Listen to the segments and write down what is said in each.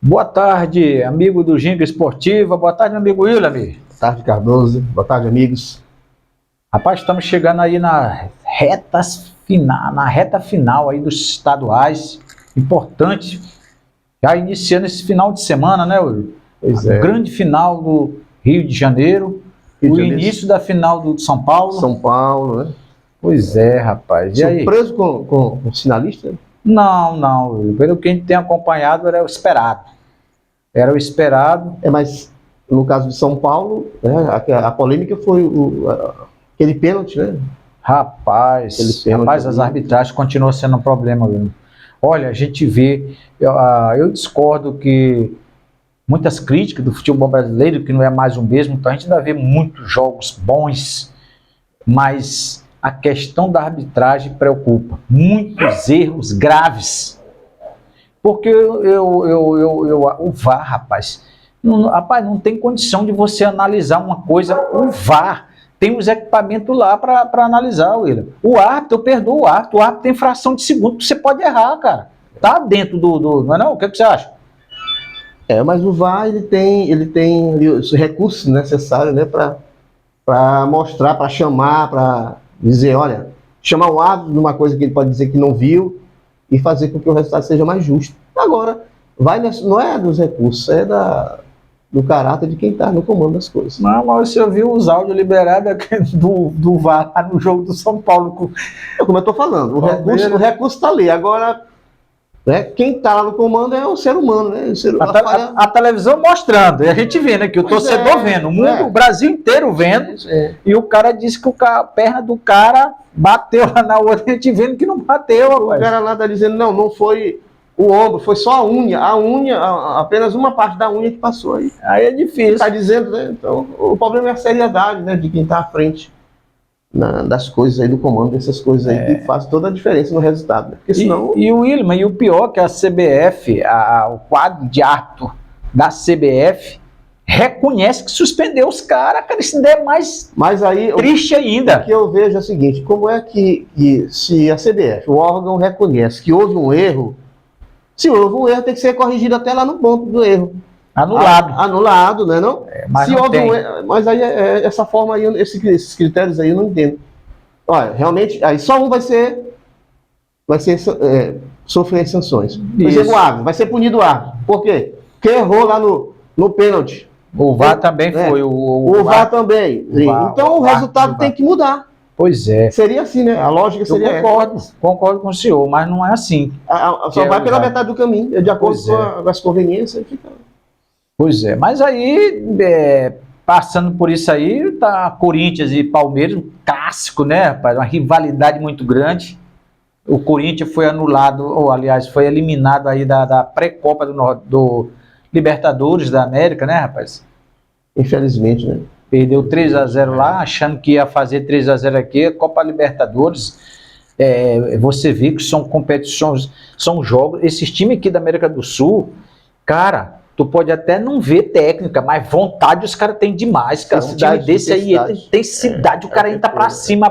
Boa tarde, amigo do Ginga Esportiva. Boa tarde, amigo William. Boa tarde, Cardoso. Boa tarde, amigos. Rapaz, estamos chegando aí na reta final aí dos estaduais. Importante. Já iniciando esse final de semana, né, William? Pois é. Grande final do Rio de Janeiro. Início da final do São Paulo. São Paulo, né? Pois é, rapaz. E surpreso com o finalista? Não, William. Pelo que a gente tem acompanhado, era o esperado. Mas no caso de São Paulo, né, a polêmica foi aquele pênalti, né? Rapaz, as arbitragens continuam sendo um problema, viu? Olha, a gente vê, eu discordo que muitas críticas do futebol brasileiro, que não é mais o mesmo, então a gente ainda vê muitos jogos bons, mas a questão da arbitragem preocupa. Muitos erros graves. Porque o VAR, rapaz, não tem condição de você analisar uma coisa. O VAR tem os equipamentos lá para analisar, William. O árbitro, eu perdoo o árbitro tem fração de segundo, você pode errar, cara. Tá dentro não é não? O que você acha? Mas o VAR, ele tem os recursos necessários, né, para mostrar, para chamar, para dizer, olha, chamar o árbitro de uma coisa que ele pode dizer que não viu, e fazer com que o resultado seja mais justo. Agora, não é dos recursos, é do caráter de quem está no comando das coisas. Não, mas você viu os áudios liberados do VAR no jogo do São Paulo. Como eu estou falando, o recurso está ali. Agora, né, quem está lá no comando é o ser humano. Né? A televisão mostrando, e a gente vendo aqui, o torcedor vendo, o mundo, o Brasil inteiro vendo, e o cara disse que a perna do cara bateu lá na outra, a gente vendo que não bateu. O cara lá está dizendo, não foi o ombro, foi só a unha, apenas uma parte da unha que passou aí. Aí é difícil. Está dizendo, né? Então, o problema é a seriedade, né, de quem está à frente das coisas aí, do comando dessas coisas aí, que faz toda a diferença no resultado. Né? Porque senão... E o William, e o pior que a CBF, o quadro de árbitro da CBF, reconhece que suspendeu os caras, cara, isso ainda é mais triste ainda. O que eu vejo é o seguinte, como é que se a CBF, o órgão, reconhece que houve um erro, se houve um erro, tem que ser corrigido até lá no ponto do erro. Anulado, né, não? Mas, não tem. Mas aí, essa forma aí, esses critérios aí eu não entendo. Olha, realmente, aí só um vai sofrer sanções. Por exemplo, o árbitro, vai ser punido o árbitro. Por quê? Porque errou lá no pênalti. O VAR também foi. O VAR também. Então o resultado tem que mudar. Pois é. Seria assim, né? A lógica seria essa. Concordo com o senhor, mas não é assim. Só vai pela metade do caminho, de acordo com as conveniências. Pois é, mas aí, passando por isso aí, tá Corinthians e Palmeiras, um clássico, né, rapaz? Uma rivalidade muito grande. O Corinthians foi anulado, ou aliás, foi eliminado aí da pré-copa do Libertadores da América, né, rapaz? Infelizmente, né? Perdeu 3-0 lá, achando que ia fazer 3-0 aqui, Copa Libertadores. Você vê que são competições, são jogos. Esses times aqui da América do Sul, cara, tu pode até não ver técnica, mas vontade os caras têm demais, cara. Um time desse aí, intensidade, o cara entra pra cima,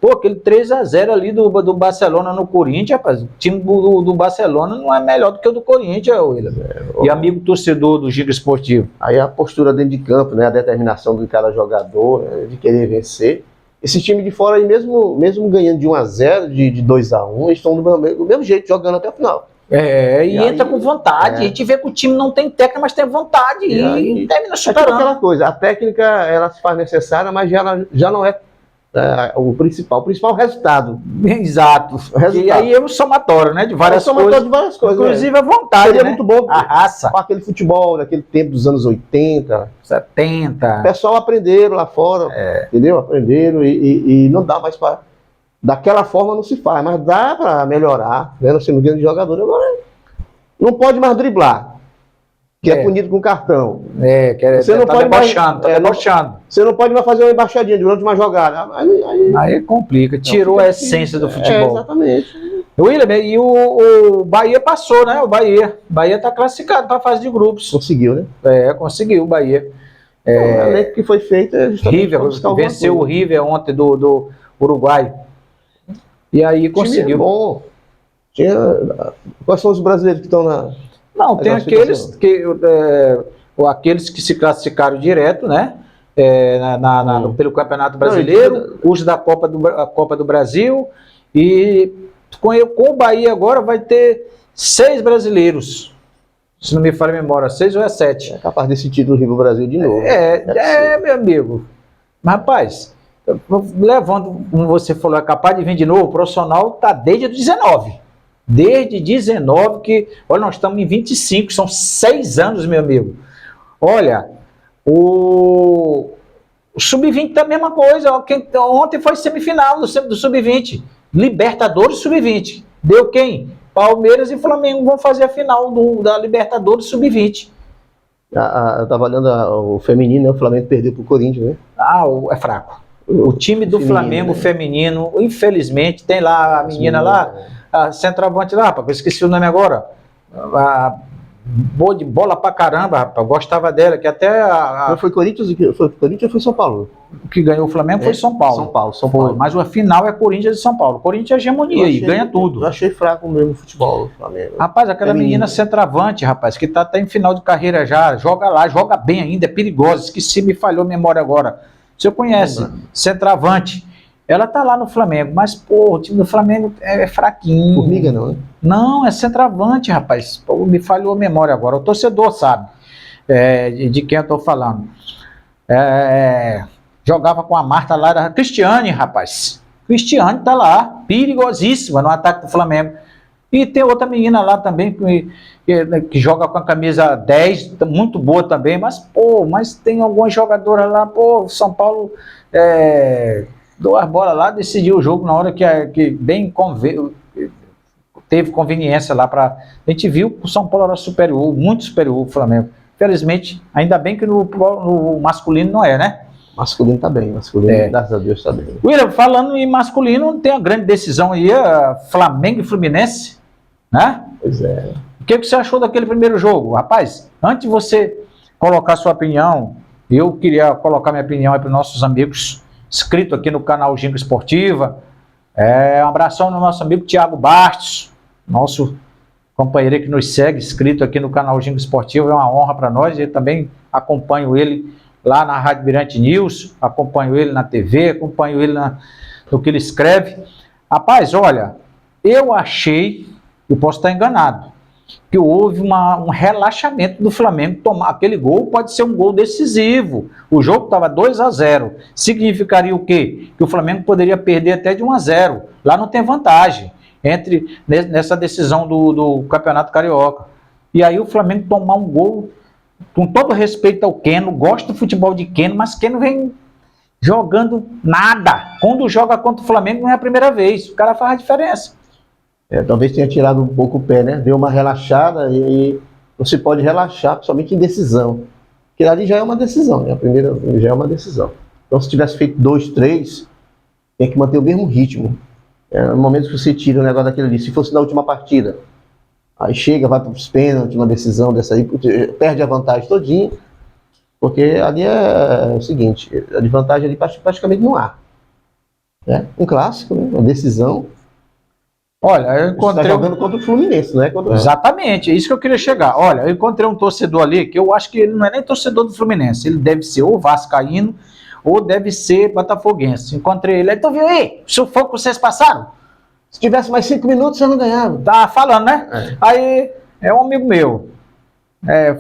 Pô, aquele 3-0 ali do Barcelona no Corinthians, rapaz, o time do Barcelona não é melhor do que o do Corinthians, William. E amigo torcedor do Ginga Esportivo. Aí a postura dentro de campo, né, a determinação de cada jogador, de querer vencer. Esse time de fora aí, mesmo ganhando de 1-0, de 2-1, eles estão do mesmo jeito, jogando até o final. E entra com vontade. A gente vê que o time não tem técnica, mas tem vontade. E termina superando. Aquela coisa, a técnica ela se faz necessária, mas já não é o principal. O principal é o resultado. Exato. E aí é um somatório, né? De várias coisas. Inclusive a vontade. Seria muito bom a raça. Com aquele futebol daquele tempo dos anos 80, 70. O pessoal aprenderam lá fora, entendeu? Aprenderam e não dá mais para. Daquela forma não se faz, mas dá para melhorar, né? Nós temos grande jogador, agora não pode mais driblar, que é punido com cartão. Você não pode debochando. Você não pode mais fazer uma embaixadinha durante uma jogada. Aí complica, tirou a essência do futebol. Exatamente. William, e o Bahia passou, né? O Bahia está classificado para a fase de grupos. Conseguiu, né? Conseguiu o Bahia. O elenco que foi feito é justamente River venceu o River ontem do Uruguai. E aí conseguiu. Bom. Quais são os brasileiros que estão na... Não, tem aqueles que se classificaram direto, né? Pelo Campeonato Brasileiro, os da Copa do Brasil, e com o Bahia agora vai ter 6 brasileiros. Se não me falha a memória, 6 ou é 7. É capaz desse título Rio Brasil de novo. Meu amigo. Mas, rapaz, levando, como você falou, é capaz de vir de novo, o profissional está desde 19. Desde 19 que... Olha, nós estamos em 25, são 6 anos, meu amigo. Olha, o Sub-20 tá a mesma coisa. Ontem foi semifinal do Sub-20. Libertadores Sub-20. Deu quem? Palmeiras e Flamengo vão fazer a final da Libertadores Sub-20. Eu estava olhando o feminino, né? O Flamengo perdeu para o Corinthians, né? É fraco. O time do Flamengo feminino, infelizmente, tem lá a menina lá, a centroavante lá, rapaz, eu esqueci o nome agora. Boa de bola pra caramba, rapaz. Eu gostava dela, que até Foi Corinthians ou foi São Paulo? O que ganhou o Flamengo foi São Paulo. São Paulo. Mas a final é Corinthians e São Paulo. Corinthians é hegemonia e ganha tudo. Eu achei fraco mesmo o futebol do Flamengo. Rapaz, aquela menina centroavante, rapaz, que tá até em final de carreira já, joga lá, joga bem ainda, é perigosa. Esqueci, me falhou a memória agora. Você conhece, centroavante. Ela tá lá no Flamengo, mas, pô, o time do Flamengo é fraquinho. Formiga não, né? Não, é centroavante, rapaz. Pô, me falhou a memória agora. O torcedor sabe de quem eu tô falando. Jogava com a Marta lá, era Cristiane, rapaz. Cristiane tá lá, perigosíssima no ataque do Flamengo. E tem outra menina lá também que joga com a camisa 10, muito boa também, mas tem algumas jogadoras lá, São Paulo deu as bolas lá, decidiu o jogo na hora que bem teve conveniência lá para... A gente viu que o São Paulo era superior, muito superior o Flamengo. Felizmente, ainda bem que no masculino não é, né? Masculino tá bem, graças a Deus tá bem. William, falando em masculino, tem a grande decisão aí, Flamengo e Fluminense, né? Pois é. O que você achou daquele primeiro jogo? Rapaz, antes de você colocar sua opinião, eu queria colocar minha opinião aí para os nossos amigos inscritos aqui no canal Ginga Esportiva. Um abração no nosso amigo Thiago Bastos, nosso companheiro que nos segue, inscrito aqui no canal Ginga Esportiva. É uma honra para nós. Eu também acompanho ele lá na Rádio Mirante News, acompanho ele na TV, acompanho ele no que ele escreve. Rapaz, olha, eu achei, eu posso estar enganado, que houve um relaxamento do Flamengo. Tomar aquele gol pode ser um gol decisivo. O jogo estava 2-0. Significaria o quê? Que o Flamengo poderia perder até de 1-0. Lá não tem vantagem nessa decisão do Campeonato Carioca. E aí o Flamengo tomar um gol, com todo respeito ao Keno, gosto do futebol de Keno, mas Keno vem jogando nada. Quando joga contra o Flamengo não é a primeira vez. O cara faz a diferença. Talvez tenha tirado um pouco o pé, né? Deu uma relaxada e você pode relaxar, principalmente em decisão. Porque ali já é uma decisão, né? A primeira já é uma decisão. Então, se tivesse feito 2-3, tem que manter o mesmo ritmo. No momento que você tira o negócio daquele ali, se fosse na última partida, aí chega, vai para os pênaltis, uma decisão dessa aí, perde a vantagem todinha, porque ali é o seguinte, a desvantagem ali praticamente não há. Um clássico, né? Uma decisão. Olha, eu encontrei... Você está jogando contra o Fluminense, né? Exatamente, é isso que eu queria chegar. Olha, eu encontrei um torcedor ali, que eu acho que ele não é nem torcedor do Fluminense, ele deve ser ou vascaíno, ou deve ser botafoguense. Encontrei ele, então viu aí, o sufoco que vocês passaram? Se tivesse mais 5 minutos, você não ganhava. Tá falando, né? Aí, é um amigo meu,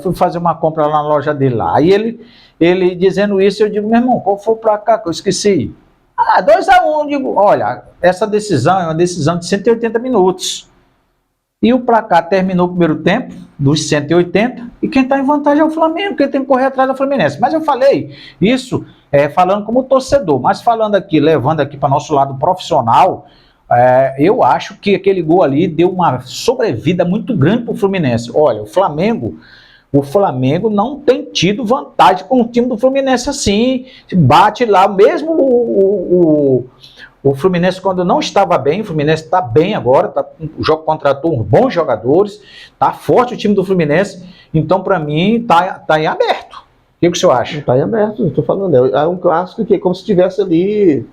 fui fazer uma compra lá na loja dele lá. Aí ele dizendo isso, eu digo, meu irmão, qual foi o placar que eu esqueci? 2-1, digo, olha, essa decisão é uma decisão de 180 minutos. E o placar terminou o primeiro tempo, dos 180, e quem está em vantagem é o Flamengo, quem tem que correr atrás é o Fluminense. Mas eu falei isso falando como torcedor, mas falando aqui, levando aqui para nosso lado profissional, eu acho que aquele gol ali deu uma sobrevida muito grande para o Fluminense. Olha, o Flamengo não tem tido vantagem com o time do Fluminense assim, bate lá, mesmo o Fluminense quando não estava bem, o Fluminense está bem agora, o jogo contratou uns bons jogadores, está forte o time do Fluminense, então para mim está em aberto. O que o senhor acha? Está em aberto, estou falando, é um clássico que é como se tivesse ali,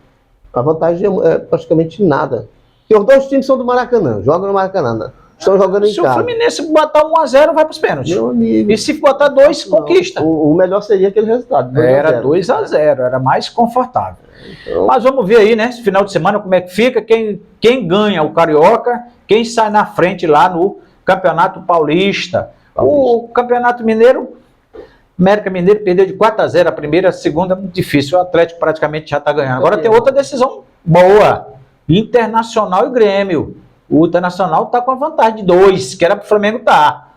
a vantagem é praticamente nada. Porque os dois times são do Maracanã, jogam no Maracanã. estão jogando em Se o casa. Fluminense botar 1-0, vai para os pênaltis. Meu amigo. E se botar 2, Não, conquista. o melhor seria aquele resultado. 2 a Era 0. 2-0, era mais confortável. Então, Mas vamos ver aí, né? Esse final de semana, como é que fica, quem ganha o Carioca, quem sai na frente lá no Campeonato Paulista. O Campeonato Mineiro, América Mineiro perdeu de 4-0 a primeira, a segunda é muito difícil. O Atlético praticamente já está ganhando. Agora tem outra decisão boa. Internacional e Grêmio. O Internacional está com a vantagem de 2, que era para o Flamengo estar.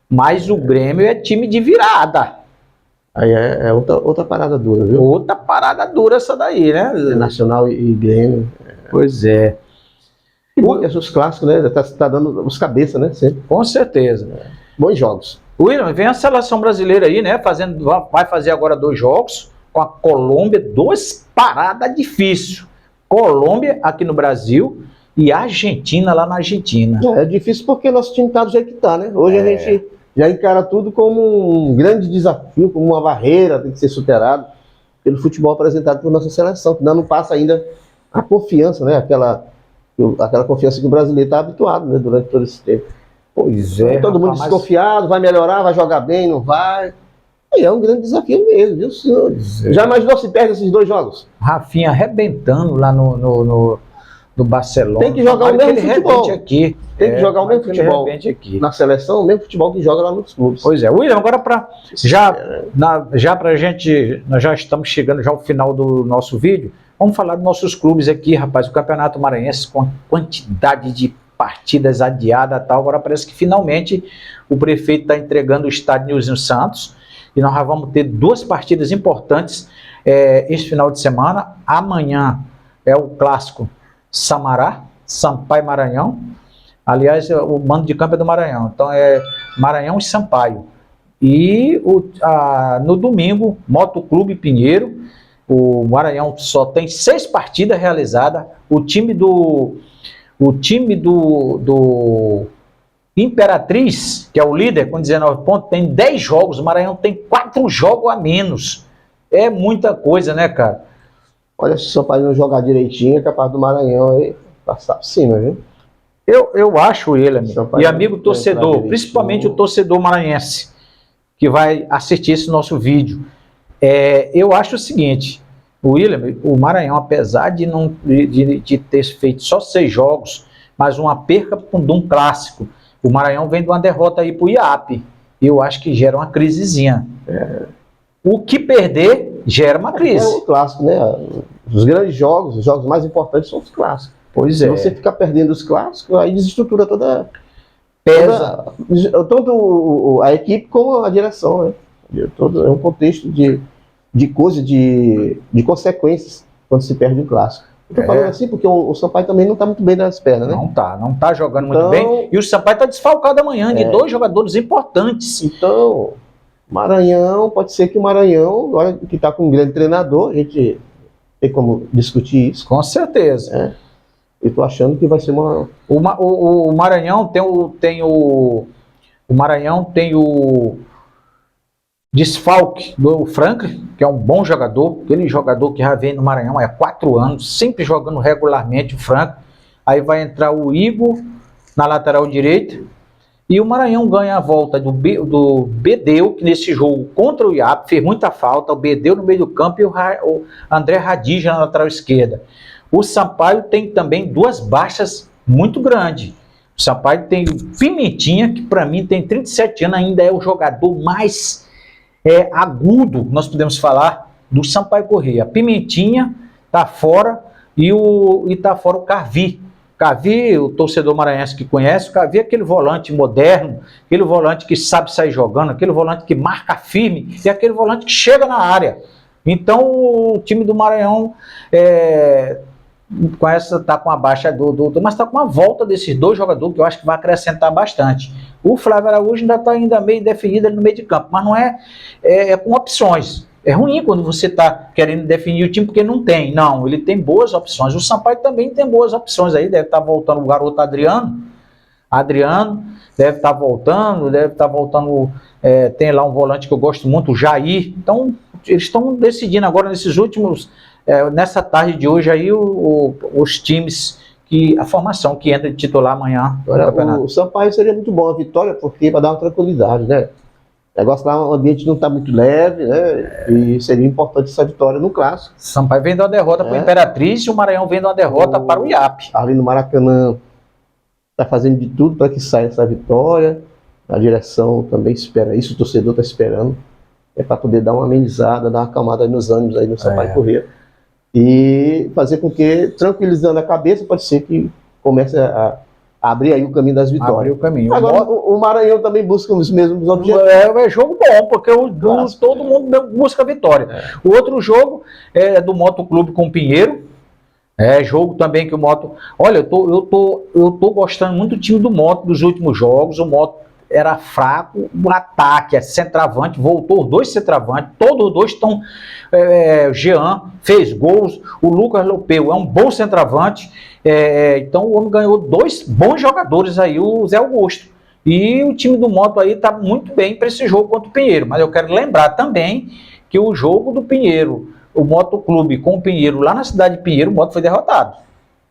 Mas o Grêmio é time de virada. aí é outra parada dura, viu? Outra parada dura essa daí, né? Nacional e Grêmio. Pois é. E bom que esses clássicos, né? Tá dando os cabeças, né? Sempre. Com certeza. Bons jogos. William, vem a seleção brasileira aí, né? Vai fazer agora 2 jogos com a Colômbia, 2 paradas difíceis. Colômbia aqui no Brasil e Argentina lá na Argentina. É difícil porque nosso time tá do jeito que tá, né? Hoje a gente já encara tudo como um grande desafio, como uma barreira, tem que ser superado pelo futebol apresentado por nossa seleção, que não passa ainda a confiança, né? Aquela confiança que o brasileiro está habituado, né? Durante todo esse tempo. Pois é. Todo mundo desconfiado, vai melhorar, vai jogar bem, não vai. E é um grande desafio mesmo, viu, senhor? Já imaginou se perde esses 2 jogos? Rafinha arrebentando lá no Barcelona. Tem que jogar o mesmo futebol. Aqui. Tem que jogar o mesmo futebol aqui. na seleção, o mesmo futebol que joga lá nos clubes. Pois é. William, agora já pra gente, nós já estamos chegando já ao final do nosso vídeo, vamos falar dos nossos clubes aqui, rapaz. O Campeonato Maranhense com a quantidade de partidas adiadas e tal, agora parece que finalmente o prefeito está entregando o estádio Nilzinho Santos e nós já vamos ter 2 partidas importantes este final de semana. Amanhã é o clássico Samará, Sampaio e Maranhão. Aliás, o mando de campo é do Maranhão, então é Maranhão e Sampaio. E no domingo, Motoclube Pinheiro. O Maranhão só tem 6 partidas realizadas. O time do Imperatriz, que é o líder com 19 pontos, tem 10 jogos. O Maranhão tem 4 jogos a menos. É muita coisa, né, cara? Olha, se o Sampaio não jogar direitinho, é capaz do Maranhão aí passar por cima, viu? Eu acho ele, amigo. Sampaio E amigo torcedor, principalmente o torcedor maranhense, que vai assistir esse nosso vídeo. Eu acho o seguinte, William, o Maranhão, apesar de ter feito só 6 jogos, mas uma perca de um clássico, o Maranhão vem de uma derrota aí pro IAP. Eu acho que gera uma crisezinha. O que perder gera uma crise. É o clássico, né? Os grandes jogos, os jogos mais importantes são os clássicos. Pois Se você ficar perdendo os clássicos, aí desestrutura pesa. Tanto a equipe como a direção, né? É um contexto de coisa, de consequências quando se perde um clássico. Estou falando assim porque o Sampaio também não está muito bem nas pernas, né? Não tá jogando muito bem. E o Sampaio está desfalcado amanhã de 2 jogadores importantes. Então, Maranhão, pode ser que o Maranhão, agora que está com um grande treinador, a gente tem como discutir isso. Com certeza. Eu estou achando que vai ser uma... O Maranhão tem o desfalque do Franklin, que é um bom jogador, aquele jogador que já vem no Maranhão há 4 anos, sempre jogando regularmente o Franklin. Aí vai entrar o Igor na lateral direita, e o Maranhão ganha a volta do Bedeu, que nesse jogo contra o IAP fez muita falta, o Bedeu no meio do campo e o André Radija na lateral esquerda. O Sampaio tem também 2 baixas muito grandes. O Sampaio tem o Pimentinha, que para mim tem 37 anos, ainda é o jogador mais agudo, nós podemos falar, do Sampaio Corrêa. A Pimentinha está fora e está fora o Carvi. Carvi, o torcedor maranhense que conhece, o Carvi é aquele volante moderno, aquele volante que sabe sair jogando, aquele volante que marca firme e aquele volante que chega na área. Então o time do Maranhão está com a baixa mas está com a volta desses 2 jogadores que eu acho que vai acrescentar bastante. O Flávio Araújo ainda está meio definido ali no meio de campo, mas não é com opções. É ruim quando você está querendo definir o time porque não tem. Não, ele tem boas opções. O Sampaio também tem boas opções aí. Deve estar voltando o garoto Adriano. Deve estar voltando. Tem lá um volante que eu gosto muito, o Jair. Então, eles estão decidindo agora nesses últimos... nessa tarde de hoje aí, os times a formação que entra de titular amanhã no campeonato. O Sampaio seria muito bom a vitória, porque para dar uma tranquilidade, né? O negócio lá, o ambiente não está muito leve, né? E seria importante essa vitória no clássico. Sampaio vem de uma derrota para o Imperatriz e o Maranhão vem de uma derrota para o IAP. Ali no Maracanã está fazendo de tudo para que saia essa vitória. A direção também espera isso, o torcedor está esperando. É para poder dar uma amenizada, dar uma acalmada aí nos ânimos aí no Sampaio Corrêa. E fazer com que, tranquilizando a cabeça, pode ser que comece a abrir aí o caminho das vitórias. Abrir o caminho. Agora, o Maranhão também busca os mesmos objetivos. É jogo bom, porque todo mundo busca vitória. O outro jogo é do Motoclube com o Pinheiro. É jogo também que o Moto... Olha, eu tô gostando muito do time do Moto dos últimos jogos. O Moto era fraco, o ataque, centroavante, voltou os dois centroavantes, todos os dois estão... Jean fez gols, o Lucas Lopeu é um bom centroavante, então o homem ganhou 2 bons jogadores aí, o Zé Augusto. E o time do Moto aí está muito bem para esse jogo contra o Pinheiro, mas eu quero lembrar também que o jogo do Pinheiro, o Motoclube com o Pinheiro, lá na cidade de Pinheiro, o Moto foi derrotado.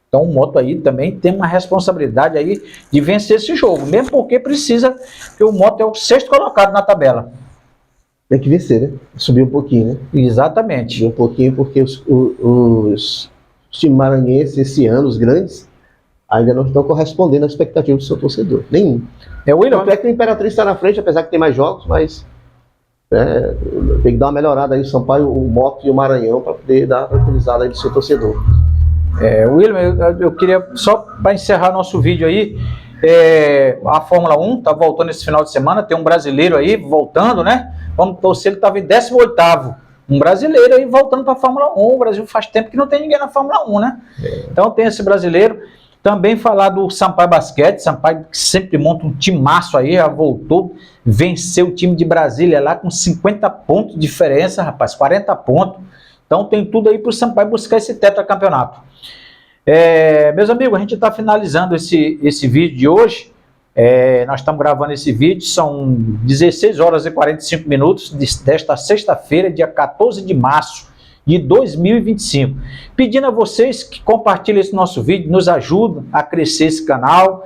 Então o Moto aí também tem uma responsabilidade aí de vencer esse jogo, mesmo porque precisa, porque o Moto é o 6º colocado na tabela. Tem que vencer, né? Subir um pouquinho, né? Exatamente. Subir um pouquinho, porque os times maranhenses esse ano, os grandes, ainda não estão correspondendo à expectativa do seu torcedor. Nenhum. William. Tanto é que o Imperatriz está na frente, apesar que tem mais jogos, mas tem que dar uma melhorada aí o Sampaio, o Moto e o Maranhão para poder dar uma tranquilizada aí do seu torcedor. William, eu queria, só para encerrar nosso vídeo aí, a Fórmula 1 está voltando esse final de semana, tem um brasileiro aí voltando, né? Vamos torcer, ele estava em 18º. Um brasileiro aí voltando para a Fórmula 1. O Brasil faz tempo que não tem ninguém na Fórmula 1, né? Então tem esse brasileiro. Também falar do Sampaio Basquete, Sampaio que sempre monta um timaço aí, já voltou, venceu o time de Brasília lá com 50 pontos de diferença, rapaz, 40 pontos. Então tem tudo aí para o Sampaio buscar esse tetracampeonato. Meus amigos, a gente está finalizando esse vídeo de hoje. Nós estamos gravando esse vídeo, são 16 horas e 45 minutos desta sexta-feira, dia 14 de março de 2025. Pedindo a vocês que compartilhem esse nosso vídeo, nos ajudem a crescer esse canal,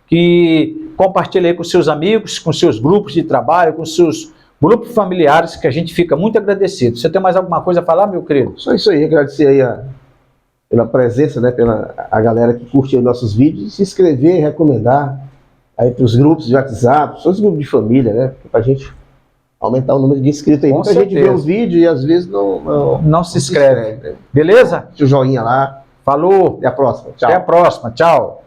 que compartilhem com seus amigos, com seus grupos de trabalho, com seus grupos familiares, que a gente fica muito agradecido. Você tem mais alguma coisa a falar, meu querido? Só isso aí, agradecer aí pela presença, né, pela a galera que curte os nossos vídeos, se inscrever, recomendar aí para os grupos de WhatsApp, para os grupos de família, né, para a gente aumentar o número de inscritos aí. Muita gente vê o vídeo e às vezes não se inscreve. Beleza? Deixa o joinha lá. Falou. Até a próxima. Tchau. Até a próxima. Tchau.